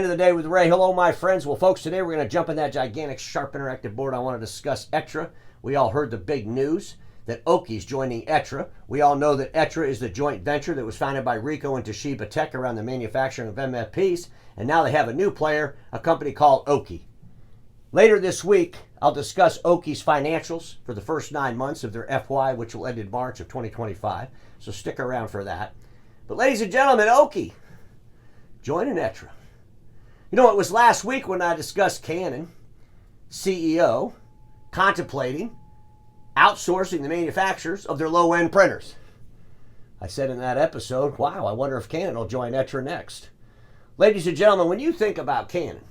End of the day with Ray. Hello, my friends. Well, folks, today we're going to jump in that gigantic, sharp, interactive board. I want to discuss Etria. We all heard the big news that OKI's joining Etria. We all know that Etria is the joint venture that was founded by Ricoh and Toshiba-Tec around the manufacturing of MFPs, and now they have a new player, a company called OKI. Later this week, I'll discuss OKI's financials for the first 9 months of their FY, which will end in March of 2025, so stick around for that. But ladies and gentlemen, OKI joining Etria. You know, it was last week when I discussed Canon CEO contemplating outsourcing the manufacturers of their low-end printers. I said in that episode, wow, I wonder if Canon will join Etria next. Ladies and gentlemen, when you think about Canon,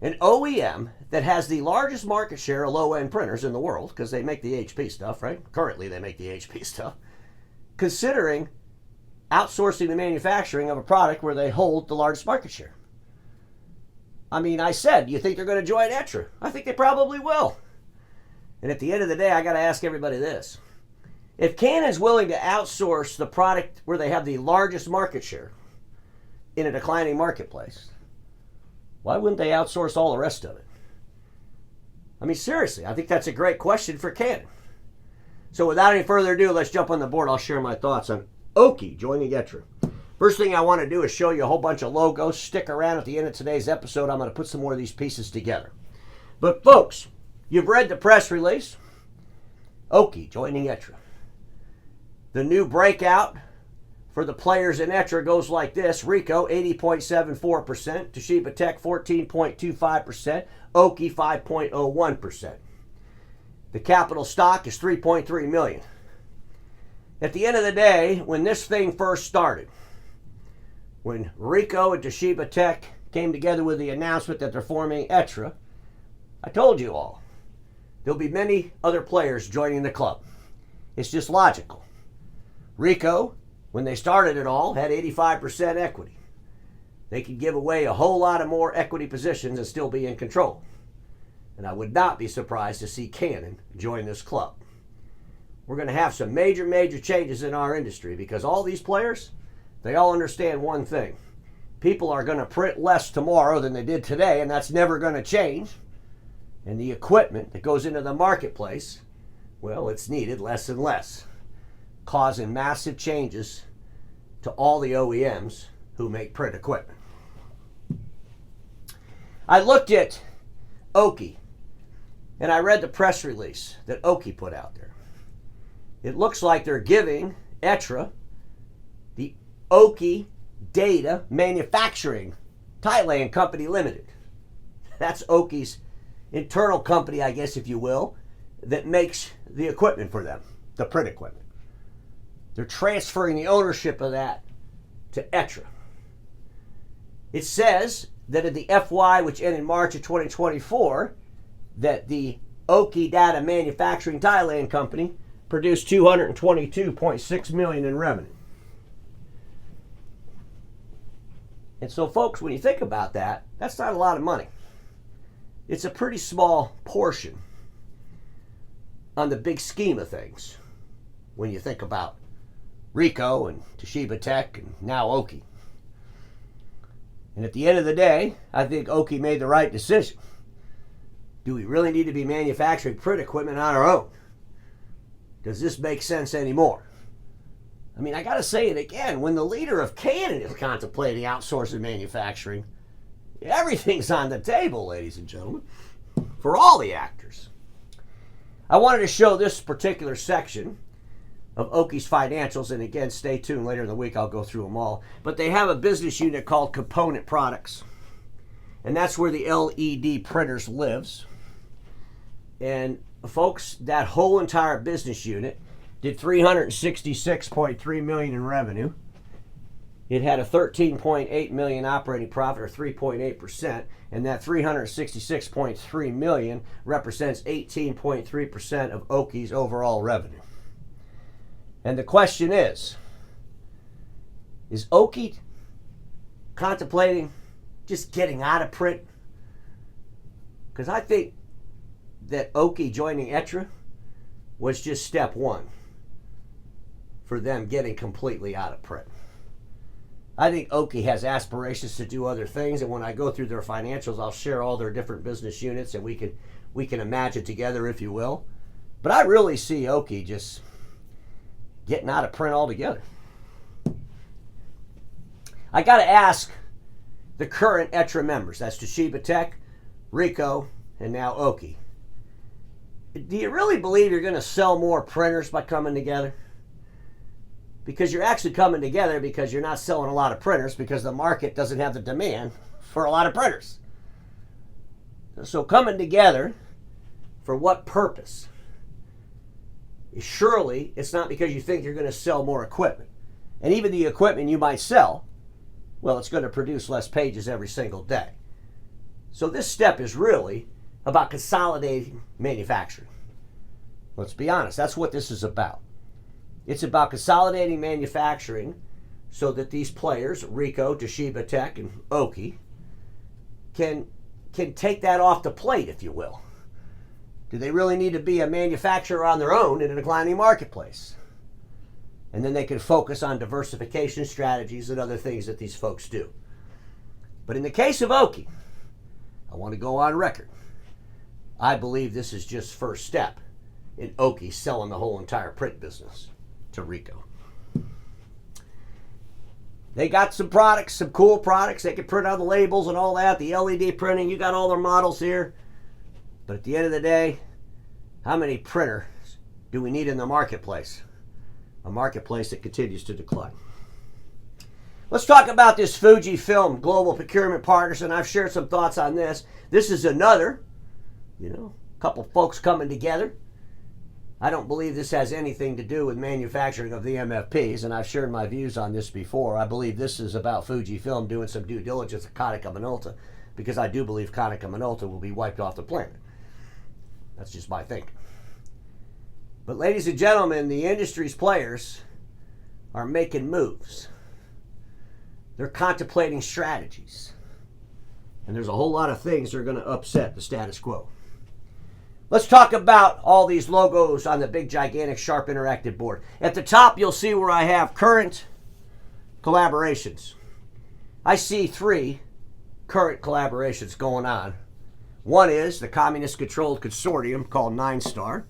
an OEM that has the largest market share of low-end printers in the world, because they make the HP stuff, right? Currently, they make the HP stuff. Considering outsourcing the manufacturing of a product where they hold the largest market share. I mean, I said, you think they're going to join Etria? I think they probably will. And at the end of the day, I got to ask everybody this. If Canon's willing to outsource the product where they have the largest market share in a declining marketplace, why wouldn't they outsource all the rest of it? I mean, seriously, I think that's a great question for Canon. So without any further ado, let's jump on the board. I'll share my thoughts on OKI joining Etria. First thing I want to do is show you a whole bunch of logos. Stick around at the end of today's episode. I'm going to put some more of these pieces together. But folks, you've read the press release. OKI joining Etria. The new breakout for the players in Etria goes like this. Ricoh, 80.74%. Toshiba-Tec, 14.25%. OKI, 5.01%. The capital stock is $3.3 million. At the end of the day, when this thing first started, when Ricoh and Toshiba-Tec came together with the announcement that they're forming Etria, I told you all, there'll be many other players joining the club. It's just logical. Ricoh, when they started it all, had 85% equity. They could give away a whole lot of more equity positions and still be in control. And I would not be surprised to see Canon join this club. We're going to have some major changes in our industry because all these players, they all understand one thing. People are going to print less tomorrow than they did today, and that's never going to change. And the equipment that goes into the marketplace, well, it's needed less and less, causing massive changes to all the OEMs who make print equipment. I looked at OKI, and I read the press release that OKI put out there. It looks like they're giving Etria the OKI Data Manufacturing Thailand Company Limited. That's OKI's internal company, I guess, if you will, that makes the equipment for them, the print equipment. They're transferring the ownership of that to Etria. It says that in the FY, which ended in March of 2024, that the OKI Data Manufacturing Thailand Company produced $222.6 million in revenue. And so, folks, when you think about that, that's not a lot of money. It's a pretty small portion on the big scheme of things when you think about Ricoh and Toshiba-Tec and now OKI. And at the end of the day, I think OKI made the right decision. Do we really need to be manufacturing print equipment on our own? Does this make sense anymore? I mean, I got to say it again. When the leader of Canon is contemplating outsourcing manufacturing, everything's on the table, ladies and gentlemen, for all the actors. I wanted to show this particular section of OKI's financials, and again, stay tuned. Later in the week, I'll go through them all. But they have a business unit called Component Products, and that's where the LED printers lives. And folks, that whole entire business unit did $366.3 million in revenue. It had a $13.8 million operating profit, or 3.8%, and that $366.3 million represents 18.3% of OKI's overall revenue. And the question is OKI contemplating just getting out of print? Because I think that OKI joining Etria was just step one for them getting completely out of print. I think OKI has aspirations to do other things, and when I go through their financials, I'll share all their different business units, and we can imagine together, if you will. But I really see OKI just getting out of print altogether. I got to ask the current Etria members, that's Toshiba-Tec, Ricoh, and now OKI. Do you really believe you're going to sell more printers by coming together? Because you're actually coming together because you're not selling a lot of printers because the market doesn't have the demand for a lot of printers. So coming together, for what purpose? Surely it's not because you think you're going to sell more equipment. And even the equipment you might sell, well, it's going to produce less pages every single day. So this step is really about consolidating manufacturing. Let's be honest, that's what this is about. It's about consolidating manufacturing so that these players, Ricoh, Toshiba-Tec, and OKI, can take that off the plate, if you will. Do they really need to be a manufacturer on their own in a declining marketplace? And then they can focus on diversification strategies and other things that these folks do. But in the case of OKI, I want to go on record. I believe this is just first step in OKI selling the whole entire print business to Ricoh. They got some products, some cool products. They can print out the labels and all that, the LED printing. You got all their models here. But at the end of the day, how many printers do we need in the marketplace? A marketplace that continues to decline. Let's talk about this Fujifilm Global Procurement Partners, and I've shared some thoughts on this. This is another, couple folks coming together. I don't believe this has anything to do with manufacturing of the MFPs, and I've shared my views on this before. I believe this is about Fujifilm doing some due diligence at Konica Minolta, because I do believe Konica Minolta will be wiped off the planet. That's just my thinking. But ladies and gentlemen, the industry's players are making moves. They're contemplating strategies. And there's a whole lot of things that are going to upset the status quo. Let's talk about all these logos on the big, gigantic, sharp interactive board. At the top, you'll see where I have current collaborations. I see 3 current collaborations going on. One is the communist-controlled consortium called 9-Star.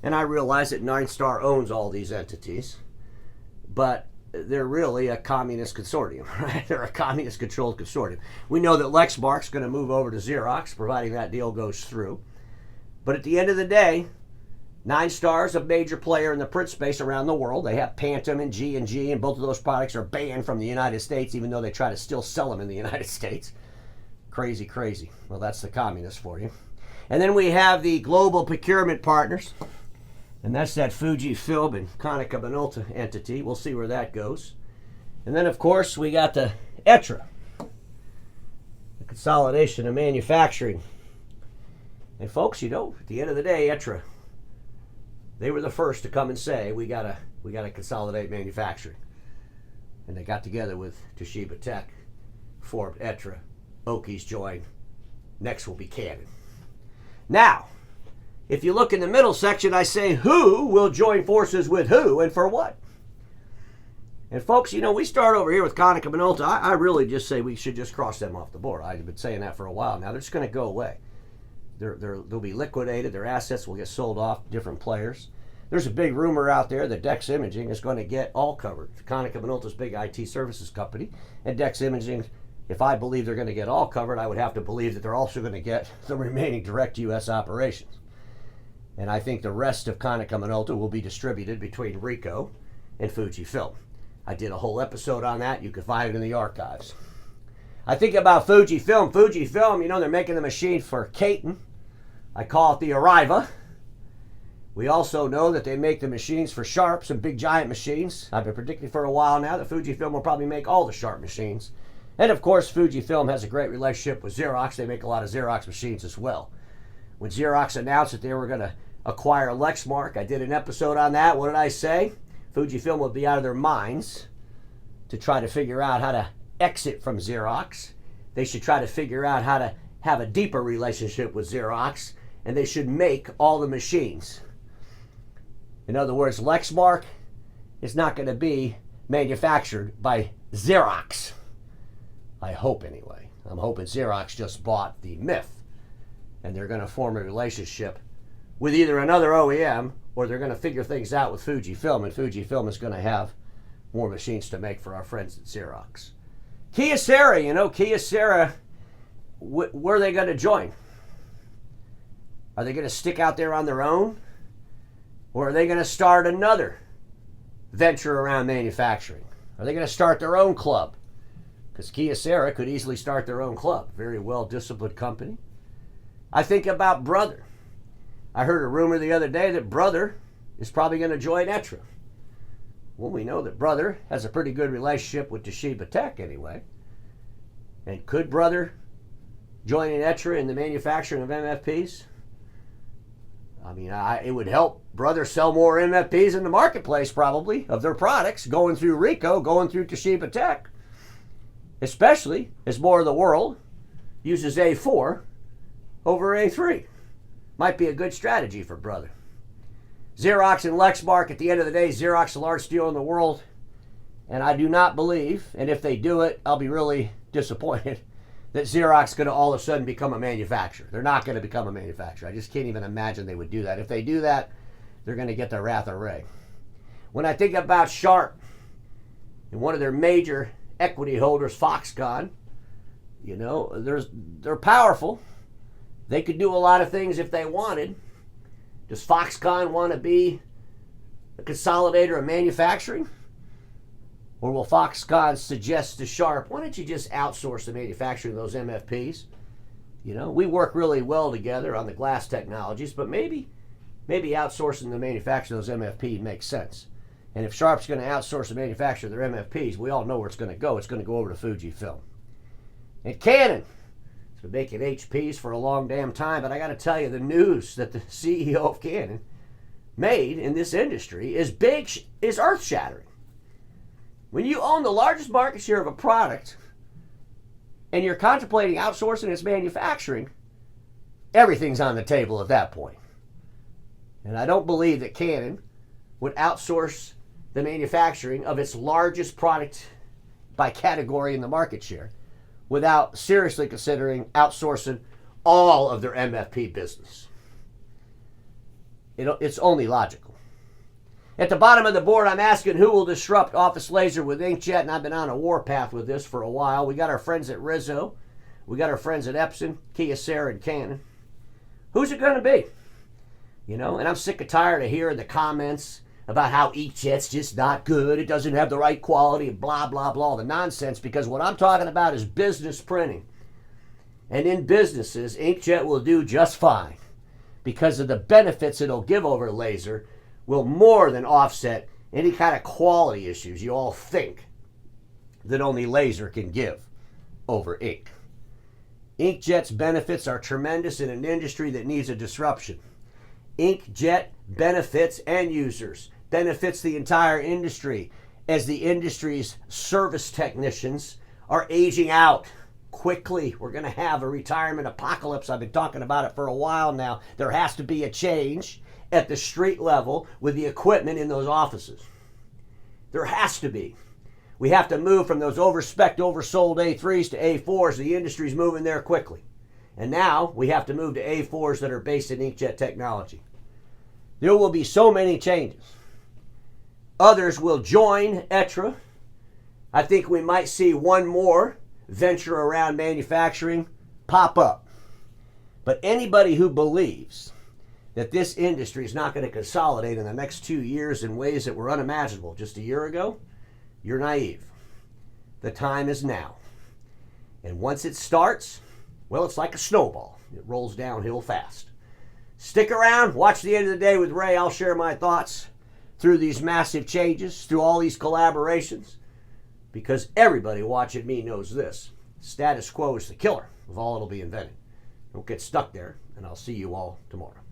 And I realize that 9-Star owns all these entities. But they're really a communist consortium, right? They're a communist-controlled consortium. We know that Lexmark's going to move over to Xerox, providing that deal goes through. But at the end of the day, 9-Star is a major player in the print space around the world. They have Phantom and G&G, and both of those products are banned from the United States, even though they try to still sell them in the United States. Crazy, crazy. Well, that's the communists for you. And then we have the Global Procurement Partners, and that's that Fujifilm and Konica Minolta entity. We'll see where that goes. And then, of course, we got the Etria, the consolidation of manufacturing. And folks, at the end of the day, Etria, they were the first to come and say, we gotta consolidate manufacturing. And they got together with Toshiba-Tec, formed Etria, OKI's joined. Next will be Canon. Now, if you look in the middle section, I say who will join forces with who and for what. And folks, we start over here with Konica Minolta. I really just say we should just cross them off the board. I've been saying that for a while now. They're just going to go away. They'll be liquidated. Their assets will get sold off to different players. There's a big rumor out there that Dex Imaging is going to get all covered. Konica Minolta's big IT services company. And Dex Imaging, if I believe they're going to get all covered, I would have to believe that they're also going to get the remaining direct U.S. operations. And I think the rest of Konica Minolta will be distributed between Ricoh and Fujifilm. I did a whole episode on that. You can find it in the archives. I think about Fujifilm. Fujifilm, they're making the machine for Caton. I call it the Arriva. We also know that they make the machines for Sharp, some big giant machines. I've been predicting for a while now that Fujifilm will probably make all the Sharp machines. And of course, Fujifilm has a great relationship with Xerox. They make a lot of Xerox machines as well. When Xerox announced that they were going to acquire Lexmark, I did an episode on that. What did I say? Fujifilm would be out of their minds to try to figure out how to exit from Xerox. They should try to figure out how to have a deeper relationship with Xerox, and they should make all the machines. In other words, Lexmark is not going to be manufactured by Xerox. I hope anyway. I'm hoping Xerox just bought the Myth and they're going to form a relationship with either another OEM or they're going to figure things out with Fujifilm, and Fujifilm is going to have more machines to make for our friends at Xerox. Kyocera, Kyocera, where are they going to join? Are they going to stick out there on their own? Or are they going to start another venture around manufacturing? Are they going to start their own club? Because Kyocera could easily start their own club. Very well-disciplined company. I think about Brother. I heard a rumor the other day that Brother is probably going to join Etria. Well, we know that Brother has a pretty good relationship with Toshiba-Tec anyway. And could Brother join Etria in the manufacturing of MFPs? I mean, it would help Brother sell more MFPs in the marketplace, probably, of their products, going through Ricoh, going through Toshiba-Tec, especially as more of the world uses A4 over A3. Might be a good strategy for Brother. Xerox and Lexmark, at the end of the day, Xerox is the largest dealer in the world, and I do not believe, and if they do it, I'll be really disappointed, that Xerox is going to all of a sudden become a manufacturer. They're not going to become a manufacturer. I just can't even imagine they would do that. If they do that, they're going to get the wrath of Ray. When I think about Sharp and one of their major equity holders, Foxconn, they're powerful. They could do a lot of things if they wanted. Does Foxconn want to be a consolidator of manufacturing? Or will Foxconn suggest to Sharp, why don't you just outsource the manufacturing of those MFPs? We work really well together on the glass technologies, but maybe outsourcing the manufacturing of those MFPs makes sense. And if Sharp's going to outsource the manufacture of their MFPs, we all know where it's going to go. It's going to go over to Fujifilm. And Canon has been making HPs for a long damn time, but I got to tell you, the news that the CEO of Canon made in this industry is earth-shattering. When you own the largest market share of a product and you're contemplating outsourcing its manufacturing, everything's on the table at that point. And I don't believe that Canon would outsource the manufacturing of its largest product by category in the market share without seriously considering outsourcing all of their MFP business. It's only logical. At the bottom of the board, I'm asking who will disrupt office laser with inkjet, and I've been on a warpath with this for a while. We got our friends at Ricoh. We got our friends at Epson, Kyocera, and Canon. Who's it going to be? And I'm sick and tired of hearing the comments about how inkjet's just not good, it doesn't have the right quality, and blah, blah, blah, all the nonsense, because what I'm talking about is business printing. And in businesses, inkjet will do just fine because of the benefits it'll give over laser will more than offset any kind of quality issues you all think that only laser can give over ink. Inkjet's benefits are tremendous in an industry that needs a disruption. Inkjet benefits end users, benefits the entire industry as the industry's service technicians are aging out quickly. We're going to have a retirement apocalypse. I've been talking about it for a while now. There has to be a change at the street level with the equipment in those offices. There has to be. We have to move from those overspec'd, oversold A3s to A4s. The industry's moving there quickly. And now we have to move to A4s that are based in inkjet technology. There will be so many changes. Others will join Etria. I think we might see one more venture around manufacturing pop up. But anybody who believes that this industry is not going to consolidate in the next 2 years in ways that were unimaginable just a year ago, you're naive. The time is now. And once it starts, well, it's like a snowball. It rolls downhill fast. Stick around. Watch the end of the day with Ray. I'll share my thoughts through these massive changes, through all these collaborations, because everybody watching me knows this. Status quo is the killer of all that'll be invented. Don't get stuck there, and I'll see you all tomorrow.